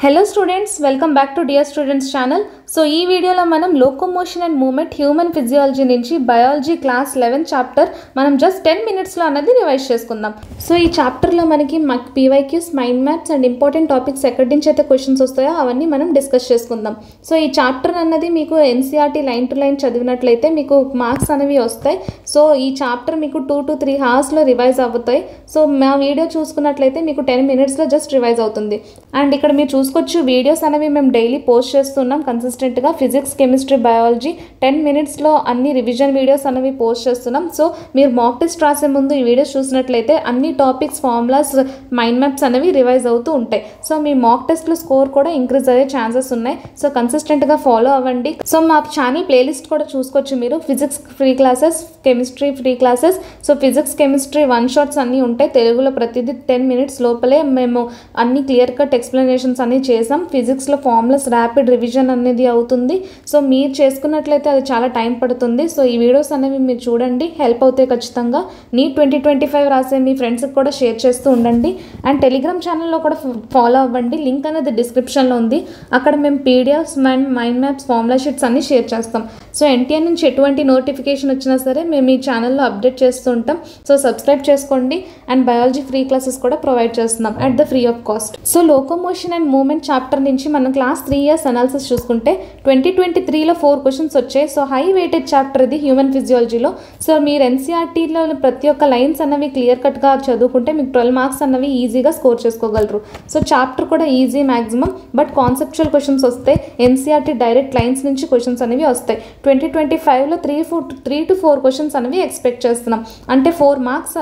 Hello students, welcome back to Dear Students channel. So ee video lo manam locomotion and movement human physiology nunchi biology class 11 chapter manam just 10 minutes lo anadi revise cheskundam. So ee chapter lo manaki PYQs, mind maps and important topics ekkadi nunchi aithe questions ostayo avanni manam discuss cheskundam. So ee chapter annadi meeku NCERT line to line chadivinatlaithe meeku marks anavi ostayi. So ee chapter meeku 2 to 3 hours lo revise avutayi. So ma video చూసుకున్నట్లయితే మీకు 10 minutes లో just revise అవుతుంది. And ఇక్కడ మీరు చూసుకోవచ్చు videos అనేవి మేము daily post చేస్తున్నాం కన్సిస్టెంట్గా. ఫిజిక్స్, కెమిస్ట్రీ, బయాలజీ 10 minutes లో అన్ని రివిజన్ వీడియోస్ అనేవి పోస్ట్ చేస్తున్నాం. సో మీరు మాక్ టెస్ట్ రాసే ముందు ఈ వీడియోస్ చూసినట్లయితే అన్ని టాపిక్స్, ఫార్ములాస్, మైండ్ మ్యాప్స్ అనేవి రివైజ్ అవుతూ ఉంటాయి. సో మీ మాక్ టెస్ట్లో స్కోర్ కూడా ఇంక్రీజ్ అయ్యే ఛాన్సెస్ ఉన్నాయి. సో కన్సిస్టెంట్గా ఫాలో అవ్వండి. సో మా ఛానల్ ప్లేలిస్ట్ కూడా చూసుకోవచ్చు మీరు. Physics free classes, chemistry free classes, so physics, chemistry one shots అన్నీ ఉంటాయి. తెలుగులో ప్రతిదీ 10 minutes లోపలే మేము అన్ని క్లియర్ కట్ ఎక్స్ప్లెనేషన్స్ అన్నీ చేసాం. ఫిజిక్స్లో ఫార్ములాస్ ర్యాపిడ్ రివిజన్ అనేది అవుతుంది. సో మీరు చేసుకున్నట్లయితే అది చాలా టైం పడుతుంది. సో ఈ వీడియోస్ అనేవి మీరు చూడండి, హెల్ప్ అవుతాయి ఖచ్చితంగా. నీట్ 2025 రాసే మీ ఫ్రెండ్స్కి కూడా షేర్ చేస్తూ ఉండండి. అండ్ టెలిగ్రామ్ ఛానల్లో కూడా ఫాలో అవ్వండి. లింక్ అనేది డిస్క్రిప్షన్లో ఉంది. అక్కడ మేము PDFs, mind maps, formula sheets అన్నీ షేర్ చేస్తాం. సో ఎన్టీఆర్ నుంచి ఎటువంటి నోటిఫికేషన్ వచ్చినా సరే మేము ఈ ఛానల్లో అప్డేట్ చేస్తూ ఉంటాం. సో సబ్స్క్రైబ్ చేసుకోండి. అండ్ బయాలజీ ఫ్రీ క్లాసెస్ కూడా ప్రొవైడ్ చేస్తున్నాం at the free of cost. So locomotion and movement chapter నుంచి మనం క్లాస్ 3 years అనాలిసిస్ చూసుకుంటే 2023లో 4 questions వచ్చాయి. సో హై వెయిటెడ్ చాప్టర్ ఇది హ్యూమన్ ఫిజియాలజీలో. సో మీరు ఎన్సీఆర్టీలో ప్రతి ఒక్క లైన్స్ అన్నవి క్లియర్ కట్గా చదువుకుంటే మీకు 12 marks అన్నవి ఈజీగా స్కోర్ చేసుకోగలరు. సో చాప్టర్ కూడా easy maximum, but conceptual questions వస్తాయి. ఎన్సీఆర్టీ డైరెక్ట్ లైన్స్ నుంచి క్వశ్చన్స్ అనేవి వస్తాయి. 2025లో 3 to 4 questions అనేవి ఎక్స్పెక్ట్ చేస్తున్నాం. అంటే 4 marks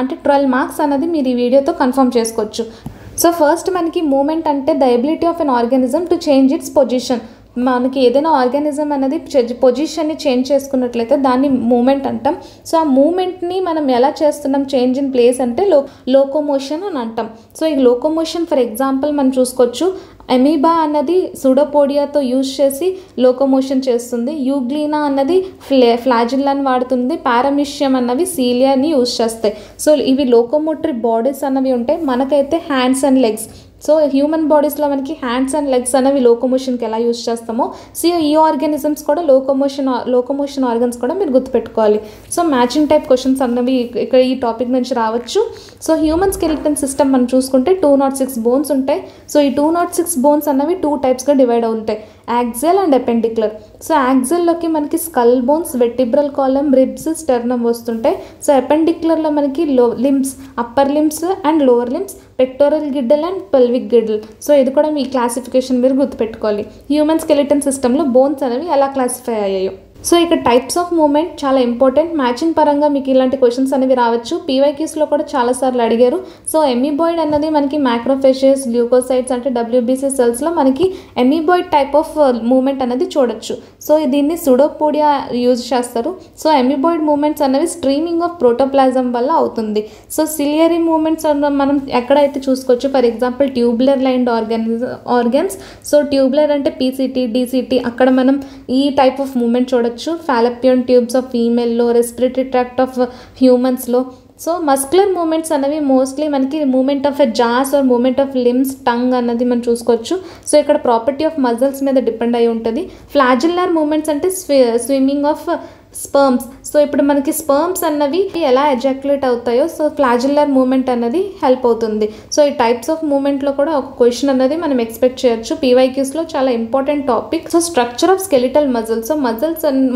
అంటే 12 marks అనేది మీరు ఈ వీడియోతో కన్ఫర్మ్ చేసుకోవచ్చు. సో ఫస్ట్ మనకి మూమెంట్ అంటే the ability of an organism to change it's position. మనకి ఏదైనా ఆర్గానిజం అనేది పొజిషన్ని చేంజ్ చేసుకున్నట్లయితే దాన్ని మూమెంట్ అంటాం. సో ఆ మూమెంట్ని మనం ఎలా చేస్తున్నాం చేంజ్ ఇన్ ప్లేస్ అంటే లోకోమోషన్ అని అంటాం. సో ఈ లోకోమోషన్ ఫర్ ఎగ్జాంపుల్ మనం చూసుకోవచ్చు. అమీబా అన్నది సూడోపోడియాతో యూజ్ చేసి లోకోమోషన్ చేస్తుంది. యూగ్లీనా అన్నది ఫ్లాజిల్లాని వాడుతుంది. పారామిషియం అన్నవి సీలియాని యూజ్ చేస్తాయి. సో ఇవి లోకోమోటరీ బాడీస్ అన్నవి ఉంటాయి. మనకైతే hands and legs. So human బాడీస్లో మనకి హ్యాండ్స్ అండ్ లెగ్స్ అనేవి లోకోమోషన్కి ఎలా యూజ్ చేస్తామో, సో ఈ ఆర్గానిజమ్స్ కూడా లోకోమోషన్ ఆర్గన్స్ కూడా మీరు గుర్తుపెట్టుకోవాలి. సో మ్యాచింగ్ టైప్ క్వశ్చన్స్ అన్నవి ఇక్కడ ఈ టాపిక్ నుంచి రావచ్చు. సో హ్యూమన్ స్కెలిటన్ సిస్టమ్ మనం చూసుకుంటే 206 bones ఉంటాయి. సో ఈ 206 bones అన్నవి 2 typesగా డివైడ్ అవుతాయి, యాక్సియల్ అండ్ ఎపెండిక్యులర్. సో యాక్సియల్లోకి మనకి skull bones, vertebral column, ribs, sternum వస్తుంటాయి. సో ఎపెండిక్యులర్లో మనకి limbs, upper limbs and lower limbs, pectoral girdle and pelvic girdle. So ఇది కూడా మీ క్లాసిఫికేషన్ మీరు గుర్తుపెట్టుకోవాలి. హ్యూమన్ స్కెలిటన్ సిస్టంలో బోన్స్ అనేవి ఎలా క్లాసిఫై అయ్యాయో. సో ఇక్కడ టైప్స్ ఆఫ్ మూమెంట్ చాలా ఇంపార్టెంట్. మ్యాచింగ్ పరంగా మీకు ఇలాంటి క్వశ్చన్స్ అనేవి రావచ్చు. పీవైక్యూస్లో కూడా చాలాసార్లు అడిగారు. సో ఎమీబాయిడ్ అన్నది మనకి మ్యాక్రోఫేషియస్, ల్యూకోసైట్స్ అంటే WBC సెల్స్లో మనకి ఎమీబాయిడ్ టైప్ ఆఫ్ మూమెంట్ అనేది చూడొచ్చు. సో దీన్ని సూడోపోడియా యూజ్ చేస్తారు. సో ఎమీబాయిడ్ మూమెంట్స్ అనేవి స్ట్రీమింగ్ ఆఫ్ ప్రోటోప్లాజం వల్ల అవుతుంది. సో సిలియరీ మూమెంట్స్ మనం ఎక్కడైతే చూసుకోవచ్చు, for example tubular lined organs. So tubular అంటే PCT, DCT, అక్కడ మనం ఈ టైప్ ఆఫ్ మూమెంట్ చూడొచ్చు. ఫాలపియన్ ట్యూబ్స్ ఆఫ్ ఫీమేల్లో, రెస్పిరేటరీ ట్రాక్ట్ ఆఫ్ హ్యూమన్స్లో. సో మస్కులర్ మూమెంట్స్ అనేవి మోస్ట్లీ మనకి movement of a jaws or movement of limbs, tongue అన్నది మనం చూసుకోవచ్చు. సో ఇక్కడ ప్రాపర్టీ ఆఫ్ మజిల్స్ మీద డిపెండ్ అయి ఉంటుంది. ఫ్లాజిల్లర్ మూమెంట్స్ అంటే స్విమ్మింగ్ ఆఫ్ స్పర్మ్స్. సో ఇప్పుడు మనకి స్పర్మ్స్ అన్నవి ఎలా ఎజాక్యులేట్ అవుతాయో సో ఫ్లాజిల్లర్ మూమెంట్ అన్నది హెల్ప్ అవుతుంది. సో ఈ టైప్స్ ఆఫ్ మూమెంట్లో కూడా ఒక క్వశ్చన్ అన్నది మనం ఎక్స్పెక్ట్ చేయొచ్చు. పీవైక్యూస్లో చాలా important topic. So structure of skeletal muscles. So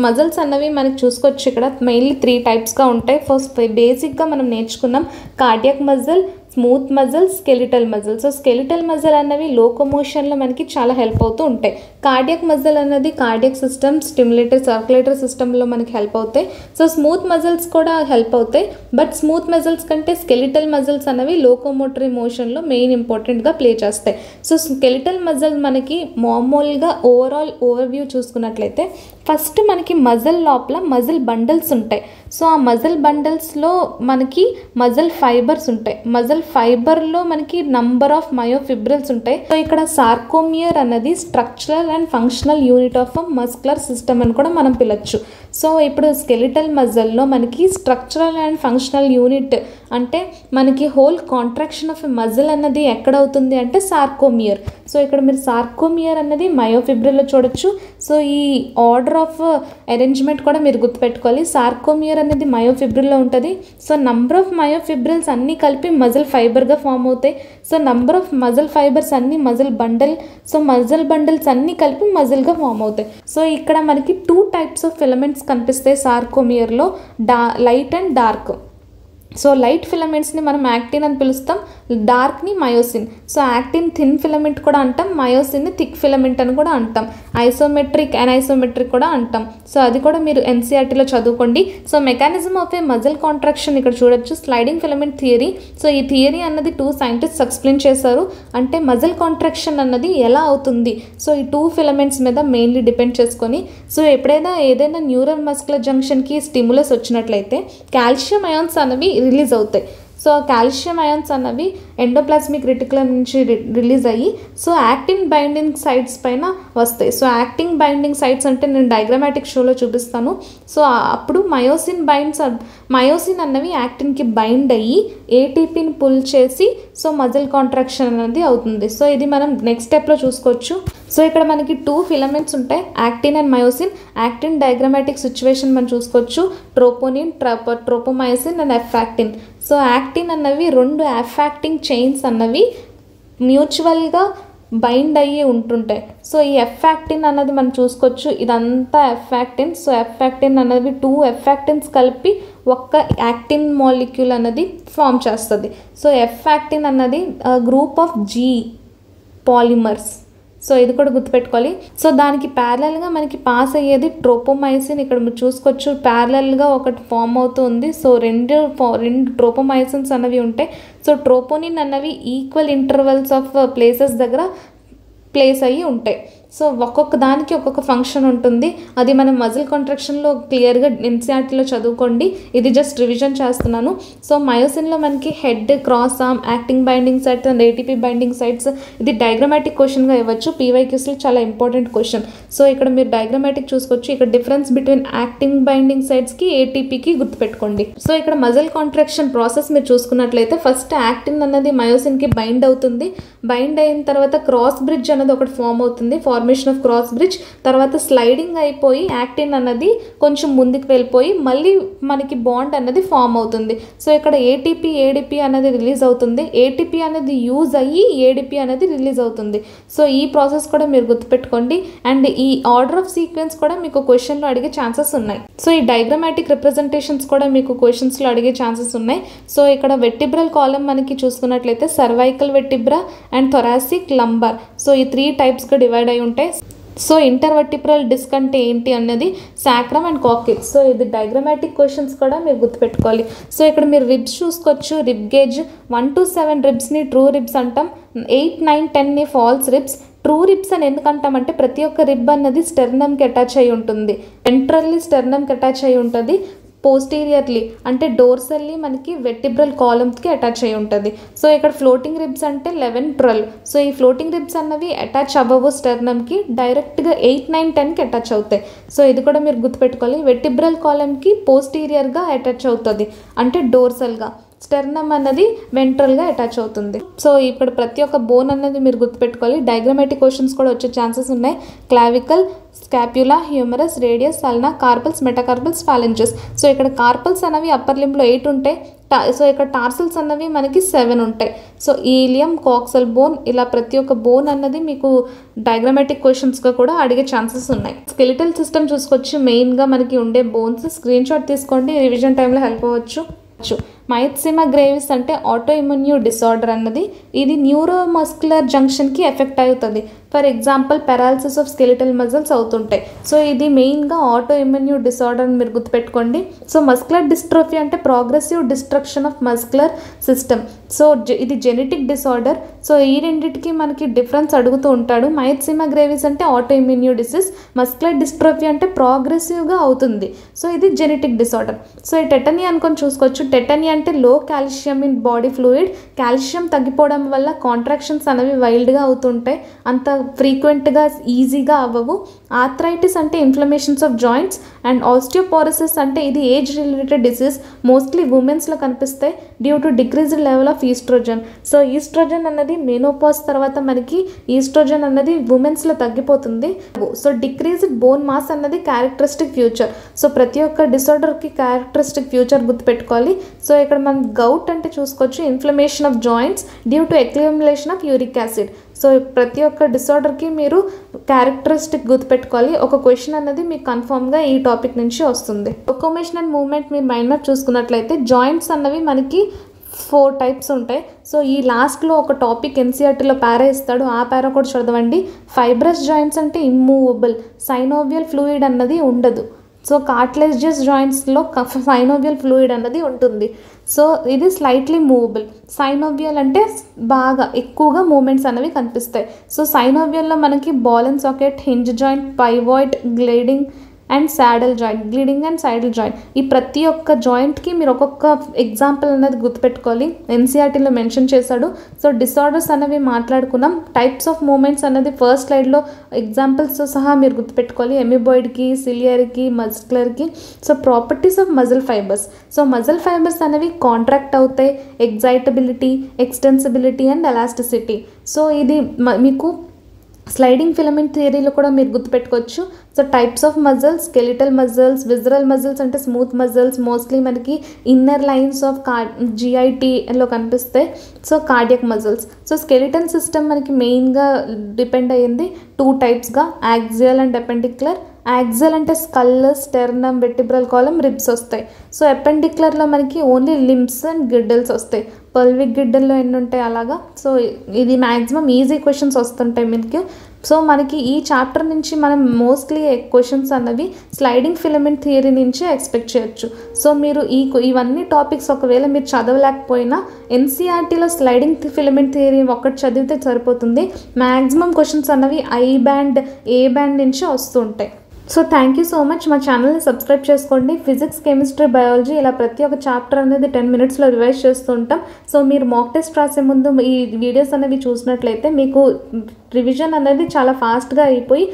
muscles అన్నవి మనకి చూసుకోవచ్చు. ఇక్కడ మెయిన్లీ 3 typesగా ఉంటాయి. ఫస్ట్ బేసిక్గా మనం నేర్చుకున్నాం cardiac muscle, smooth muscle, skeletal muscle. So skeletal muscle అన్నవి లోకోమోషన్లో మనకి చాలా హెల్ప్ అవుతూ ఉంటాయి. కార్డియాక్ మజిల్ అన్నది కార్డియాక్ సిస్టమ్, స్టిమ్యులేటరీ సర్క్యులేటరీ సిస్టంలో మనకి హెల్ప్ అవుతాయి. సో స్మూత్ మజిల్స్ కూడా హెల్ప్ అవుతాయి, బట్ స్మూత్ మజిల్స్ కంటే స్కెలిటల్ మజిల్స్ అనేవి లోకోమోటరీ మోషన్లో మెయిన్ ఇంపార్టెంట్గా ప్లే చేస్తాయి. సో స్కెలిటల్ మజిల్ మనకి మామూలుగా ఓవరాల్ ఓవర్వ్యూ చూసుకున్నట్లయితే ఫస్ట్ మనకి మజిల్ లోపల మజిల్ బండల్స్ ఉంటాయి. సో ఆ మజిల్ బండల్స్లో మనకి మజిల్ ఫైబర్స్ ఉంటాయి. మజిల్ ఫైబర్లో మనకి నంబర్ ఆఫ్ మయోఫిబ్రిల్స్ ఉంటాయి. సో ఇక్కడ సార్కోమియర్ అన్నది structural and functional unit of muscular system అని కూడా మనం పిలవచ్చు. సో ఇప్పుడు స్కెలిటల్ మజిల్లో మనకి స్ట్రక్చరల్ అండ్ ఫంక్షనల్ యూనిట్ అంటే మనకి హోల్ కాంట్రాక్షన్ ఆఫ్ మజిల్ అన్నది ఎక్కడ అవుతుంది అంటే సార్కోమియర్. సో ఇక్కడ మీరు సార్కోమియర్ అన్నది మయోఫిబ్రిల్లో చూడొచ్చు. సో ఈ ఆర్డర్ ఆఫ్ అరేంజ్మెంట్ కూడా మీరు గుర్తుపెట్టుకోవాలి. సార్కోమియర్ అనేది మయోఫిబ్రిల్లో ఉంటుంది. సో నంబర్ ఆఫ్ మయోఫిబ్రిల్స్ అన్నీ కలిపి మజిల్ ఫైబర్గా ఫామ్ అవుతాయి. So number of muscle fibres అన్నీ muscle bundle. So muscle bundles అన్నీ కలిపి మజిల్గా ఫామ్ అవుతాయి. సో ఇక్కడ మనకి 2 టైప్స్ ఆఫ్ ఫిలమెంట్స్ కనిపిస్తాయి సార్కోమియర్లో, light and dark. So light ఫిలమెంట్స్ని మనం యాక్టిన్ అని పిలుస్తాం, డార్క్ని myosin. So actin thin filament కూడా అంటాం, మయోసిన్ని థిక్ ఫిలమెంట్ అని కూడా అంటాం, ఐసోమెట్రిక్ అనైసోమెట్రిక్ కూడా అంటాం. సో అది కూడా మీరు ఎన్సీఆర్టీలో చదువుకోండి. So mechanism of A muscle contraction ఇక్కడ చూడొచ్చు, స్లైడింగ్ ఫిలమెంట్ థియరీ. సో ఈ థియరీ అన్నది 2 సైంటిస్ట్స్ ఎక్స్ప్లెయిన్ చేశారు. అంటే మజిల్ కాంట్రాక్షన్ అన్నది ఎలా అవుతుంది, సో ఈ 2 ఫిలమెంట్స్ మీద మెయిన్లీ డిపెండ్ చేసుకొని. సో ఎప్పుడైనా ఏదైనా న్యూరల్ మస్కులర్ జంక్షన్కి స్టిములస్ వచ్చినట్లయితే కాల్షియం అయాన్స్ అనేవి రిలీజ్ అవుతాయి. సో కాల్షియం అయాన్స్ అన్నవి ఎండోప్లాస్మిక్ రెటిక్యులం నుంచి రిలీజ్ అయ్యి సో యాక్టిన్ బైండింగ్ సైట్స్ పైన వస్తాయి. సో యాక్టిన్ బైండింగ్ సైట్స్ అంటే నేను డయాగ్రామాటిక్ షోలో చూపిస్తాను. సో అప్పుడు మయోసిన్ అన్నవి యాక్టిన్కి బైండ్ అయ్యి ఏటీపీని పుల్ చేసి సో మజిల్ కాంట్రాక్షన్ అనేది అవుతుంది. సో ఇది మనం నెక్స్ట్ స్టెప్లో చూసుకోవచ్చు. సో ఇక్కడ మనకి 2 ఫిలమెంట్స్ ఉంటాయి, actin and myosin. Actin diagrammatic situation మనం చూసుకోవచ్చు, ట్రోపోనిన్, ట్రోపోమయోసిన్ అండ్ ఎఫాక్టిన్. సో యాక్టిన్ అన్నవి 2 ఎఫాక్టింగ్ చైన్స్ అన్నవి మ్యూచువల్గా బైండ్ అయ్యి ఉంటుంటాయి. సో ఈ ఎఫాక్టిన్ అన్నది మనం చూసుకోవచ్చు, ఇదంతా ఎఫాక్టిన్. సో ఎఫాక్టిన్ అన్నది 2 ఎఫాక్టిన్స్ కలిపి ఒక్క యాక్టిన్ మాలిక్యూల్ అన్నది ఫామ్ చేస్తుంది. సో ఎఫాక్టిన్ అన్నది group of G polymers. So ఇది కూడా గుర్తుపెట్టుకోవాలి. సో దానికి ప్యారలల్గా మనకి పాస్ అయ్యేది ట్రోపోమైసిన్. ఇక్కడ మీరు చూసుకోవచ్చు ప్యారలల్గా ఒకటి ఫామ్ అవుతుంది. సో రెండు ట్రోపోమైసిన్స్ అన్నవి ఉంటాయి. సో ట్రోపోనిన్ అన్నవి ఈక్వల్ ఇంటర్వెల్స్ ఆఫ్ ప్లేసెస్ దగ్గర ప్లేస్ అయ్యి ఉంటాయి. సో ఒక్కొక్క దానికి ఒక్కొక్క ఫంక్షన్ ఉంటుంది. అది మనం మజిల్ కాంట్రాక్షన్లో క్లియర్గా ఎన్సీఆర్టీలో చదువుకోండి. ఇది జస్ట్ రివిజన్ చేస్తున్నాను. సో మయోసిన్లో మనకి head, cross arm, actin binding sites and ATP binding sites. ఇది డయాగ్రామాటిక్ క్వశ్చన్గా ఇవ్వచ్చు, పీవైక్యూస్లో చాలా ఇంపార్టెంట్ క్వశ్చన్. సో ఇక్కడ మీరు డయాగ్రామాటిక్ చూసుకోవచ్చు. ఇక్కడ డిఫరెన్స్ బిట్వీన్ యాక్టింగ్ బైండింగ్ సైట్స్కి ఏటీపీకి గుర్తుపెట్టుకోండి. సో ఇక్కడ మజిల్ కాంట్రాక్షన్ ప్రాసెస్ మీరు చూసుకున్నట్లయితే ఫస్ట్ యాక్టిన్ అన్నది మయోసిన్కి బైండ్ అవుతుంది. బైండ్ అయిన తర్వాత క్రాస్ బ్రిడ్జ్ అన్నది ఒకటి ఫామ్ అవుతుంది, ఫార్మేషన్ ఆఫ్ క్రాస్ బ్రిడ్జ్. తర్వాత స్లైడింగ్ అయిపోయి యాక్టిన్ అన్నది కొంచెం ముందుకు వెళ్ళిపోయి మళ్ళీ మనకి బాండ్ అన్నది ఫామ్ అవుతుంది. సో ఇక్కడ ఏటీపీ, ఏడిపి అనేది రిలీజ్ అవుతుంది. ఏటీపీ అనేది యూజ్ అయ్యి ఏడిపి అనేది రిలీజ్ అవుతుంది. సో ఈ ప్రాసెస్ కూడా మీరు గుర్తుపెట్టుకోండి. అండ్ ఈ ఆర్డర్ ఆఫ్ సీక్వెన్స్ కూడా మీకు క్వశ్చన్లో అడిగే ఛాన్సెస్ ఉన్నాయి. సో ఈ డయాగ్రామాటిక్ రిప్రజెంటేషన్స్ కూడా మీకు క్వశ్చన్స్లో అడిగే ఛాన్సెస్ ఉన్నాయి. సో ఇక్కడ వెర్టిబ్రల్ కాలమ్ మనకి చూసుకున్నట్లయితే cervical vertebra and thoracic, lumbar. So ఈ 3 టైప్స్గా డివైడ్ అయి ఉంటాయి. సో ఇంటర్వర్టిబ్రల్ డిస్క్ అంటే ఏంటి అన్నది సాక్రమ్ అండ్ కాక్సిక్స్. సో ఇది డయాగ్రామాటిక్ క్వశ్చన్స్ కూడా మీరు గుర్తుపెట్టుకోవాలి. సో ఇక్కడ మీరు రిబ్స్ చూసుకోవచ్చు. రిబ్ గేజ్ 1 to 7 రిబ్స్ని ట్రూ రిబ్స్ అంటాం, 8, 9, 10ని ఫాల్స్ రిబ్స్. ట్రూ రిబ్స్ అని ఎందుకంటామంటే ప్రతి ఒక్క రిబ్ అన్నది స్టెర్నమ్కి అటాచ్ అయి ఉంటుంది, వెంట్రల్లీ స్టెర్నమ్కి అటాచ్ అయి ఉంటుంది, పోస్టీరియర్లీ అంటే డోర్సల్లీ మనకి వెర్టిబ్రల్ కాలమ్స్కి అటాచ్ అయి ఉంటుంది. సో ఇక్కడ ఫ్లోటింగ్ రిబ్స్ అంటే 11, 12. సో ఈ ఫ్లోటింగ్ రిబ్స్ అన్నవి అటాచ్ అవ్వవు స్టెర్నమ్కి, డైరెక్ట్గా 8, 9, 10కి అటాచ్ అవుతాయి. సో ఇది కూడా మీరు గుర్తుపెట్టుకోవాలి. వెర్టిబ్రల్ కాలమ్కి పోస్టీరియర్గా అటాచ్ అవుతుంది అంటే డోర్సల్గా, స్టెర్నమ్ అన్నది వెంట్రల్గా అటాచ్ అవుతుంది. సో ఇక్కడ ప్రతి ఒక్క బోన్ అన్నది మీరు గుర్తుపెట్టుకోవాలి. డయాగ్రామాటిక్ క్వశ్చన్స్ కూడా వచ్చే ఛాన్సెస్ ఉన్నాయి. Clavicle, scapula, humerus, radius, ulna, carpals, metacarpals, phalanges. So ఇక్కడ కార్పల్స్ అనేవి అప్పర్ లింబ్లో 8 ఉంటాయి. సో ఇక్కడ టార్సల్స్ అన్నవి మనకి 7 ఉంటాయి. సో ఈలియం, కాక్సల్ బోన్, ఇలా ప్రతి ఒక్క బోన్ అన్నది మీకు డయాగ్రామాటిక్ క్వశ్చన్స్గా కూడా అడిగే ఛాన్సెస్ ఉన్నాయి. స్కెలిటల్ సిస్టమ్ చూసుకోవచ్చు. మెయిన్గా మనకి ఉండే బోన్స్ స్క్రీన్ షాట్ తీసుకోండి, రివిజన్ టైంలో హెల్ప్ అవ్వచ్చు. మైథ్సిమా గ్రేవిస్ అంటే ఆటో ఇమ్యూన్ డిసార్డర్ అన్నది, ఇది న్యూరోమస్కులర్ జంక్షన్కి ఎఫెక్ట్ అవుతుంది. For example paralysis of skeletal muscles అవుతుంటాయి. సో ఇది మెయిన్గా ఆటో ఇమ్యూన్ డిసార్డర్ అని మీరు గుర్తుపెట్టుకోండి. సో మస్కులర్ డిస్ట్రోఫీ అంటే progressive destruction of muscular system. So ఇది జెనెటిక్ డిసార్డర్. సో ఈ రెండింటికి మనకి డిఫరెన్స్ అడుగుతూ ఉంటాడు. మైథ్సిమా గ్రేవిస్ అంటే auto immune disease, muscular dystrophy అంటే ప్రోగ్రెసివ్గా అవుతుంది. సో ఇది జెనెటిక్ డిసార్డర్. సో ఈ టెటనీ అనుకొని చూసుకోవచ్చు. టెటనీ అంటే లో calcium in body fluid. Calcium తగ్గిపోవడం వల్ల కాంట్రాక్షన్స్ అనేవి వైల్డ్గా అవుతుంటాయి, అంత ఫ్రీక్వెంట్గా ఈజీగా అవ్వవు. ఆర్థరైటిస్ అంటే inflammations of joints. And osteoporosis అంటే ఇది ఏజ్ రిలేటెడ్ డిసీజ్, మోస్ట్లీ ఉమెన్స్లో కనిపిస్తాయి due to decreased level of estrogen. So estrogen అన్నది మెనోపాజ్ తర్వాత మనకి ఈస్ట్రోజన్ అన్నది ఉమెన్స్లో తగ్గిపోతుంది. సో డిక్రీజ్డ్ బోన్ మాస్ అన్నది క్యారెక్టరిస్టిక్ ఫ్యూచర్. సో ప్రతి ఒక్క డిసార్డర్కి క్యారెక్టరిస్టిక్ ఫ్యూచర్ గుర్తుపెట్టుకోవాలి. సో ఇక్కడ మనం గౌట్ అంటే చూసుకోవచ్చు, inflammation of joints due to accumulation of uric acid. So ప్రతి ఒక్క డిసార్డర్కి మీరు క్యారెక్టరిస్టిక్ గుర్తుపెట్టుకోవాలి. ఒక క్వశ్చన్ అనేది మీకు కన్ఫర్మ్గా ఈ టాపిక్ నుంచి వస్తుంది. లోకోమోషన్ అండ్ మూవ్మెంట్ మీరు మైండ్ మ్యాప్ చూసుకున్నట్లయితే జాయింట్స్ అన్నవి మనకి 4 టైప్స్ ఉంటాయి. సో ఈ లాస్ట్లో ఒక టాపిక్ ఎన్సీఆర్టీలో పారా ఇస్తాడు, ఆ పారా కూడా చదవండి. ఫైబ్రస్ జాయింట్స్ అంటే ఇమ్మూవబుల్, సైనోవియల్ ఫ్లూయిడ్ అన్నది ఉండదు. సో కార్టిలేజియస్ జాయింట్స్లో సైనోవియల్ ఫ్లూయిడ్ అన్నది ఉంటుంది. సో ఇది స్లైట్లీ మూవబుల్. సైనోవియల్ అంటే బాగా ఎక్కువగా మూమెంట్స్ అనేవి కనిపిస్తాయి. సో సైనోవియల్లో మనకి ball and socket, hinge joint, pivot, gliding and saddle joint, gliding and saddle joint, ఈ ప్రతి ఒక్క జాయింట్కి మీరు ఒక్కొక్క ఎగ్జాంపుల్ అనేది గుర్తుపెట్టుకోవాలి. ఎన్సీఆర్టీలో మెన్షన్ చేశాడు. సో డిసార్డర్స్ అనేవి మాట్లాడుకున్నాం. టైప్స్ ఆఫ్ మూమెంట్స్ అనేది ఫస్ట్ స్లైడ్లో ఎగ్జాంపుల్స్తో సహా మీరు గుర్తుపెట్టుకోవాలి. ఎమిబాయిడ్కి, సిలియర్కి, మస్కులర్కి. So properties of muscle fibres. So muscle fibres అనేవి కాంట్రాక్ట్ అవుతాయి, excitability, extensibility and elasticity. So ఇది మీకు స్లైడింగ్ ఫిలమెంట్ థియరీలో కూడా మీరు గుర్తుపెట్టుకోవచ్చు. So types of muscles, skeletal muscles, visceral muscles అంటే స్మూత్ మజిల్స్, మోస్ట్లీ మనకి ఇన్నర్ లైన్స్ ఆఫ్ జిఐటీలో కనిపిస్తాయి. So cardiac muscles. So skeleton system మనకి మెయిన్గా డిపెండ్ అయ్యింది 2 టైప్స్గా, యాక్సియల్ అండ్ అపెండిక్యులర్. యాక్సియల్ అంటే skull, sternum, vertebral column, ribs వస్తాయి. సో అపెండిక్యులర్లో మనకి ఓన్లీ లింబ్స్ అండ్ గిడ్డల్స్ వస్తాయి. పల్విక్ గిడ్డల్లో ఎన్ని ఉంటాయి అలాగా. సో ఇది మ్యాక్సిమం ఈజీ క్వశ్చన్స్ వస్తుంటాయి మీకు. సో మనకి ఈ చాప్టర్ నుంచి మనం మోస్ట్లీ క్వశ్చన్స్ అన్నవి స్లైడింగ్ ఫిలమెంట్ థియరీ నుంచి ఎక్స్పెక్ట్ చేయొచ్చు. సో మీరు ఇవన్నీ టాపిక్స్ ఒకవేళ మీరు చదవలేకపోయినా ఎన్సీఆర్టీలో స్లైడింగ్ ఫిలమెంట్ థియరీ ఒక్కటి చదివితే సరిపోతుంది. మ్యాక్సిమం క్వశ్చన్స్ అన్నవి ఐ బ్యాండ్, ఏ బ్యాండ్ నుంచి వస్తుంటాయి. So thank you so much. మా ఛానల్ని సబ్స్క్రైబ్ చేసుకోండి. ఫిజిక్స్, కెమిస్ట్రీ, బయాలజీ ఇలా ప్రతి ఒక్క చాప్టర్ అనేది 10 మినిట్స్లో రివైజ్ చేస్తూ ఉంటాం. సో మీరు మాక్ టెస్ట్ రాసే ముందు ఈ వీడియోస్ అనేవి చూసినట్లయితే మీకు రివిజన్ అనేది చాలా ఫాస్ట్గా అయిపోయి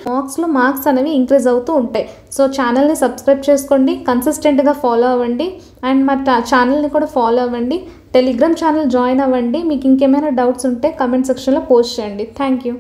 మార్క్స్ అనేవి ఇంక్రీజ్ అవుతూ ఉంటాయి. సో ఛానల్ని సబ్స్క్రైబ్ చేసుకోండి, కన్సిస్టెంట్గా ఫాలో అవ్వండి. అండ్ మా ఛానల్ని కూడా ఫాలో అవ్వండి. టెలిగ్రామ్ ఛానల్ జాయిన్ అవ్వండి. మీకు ఇంకేమైనా డౌట్స్ ఉంటే కమెంట్ సెక్షన్లో పోస్ట్ చేయండి. Thank you.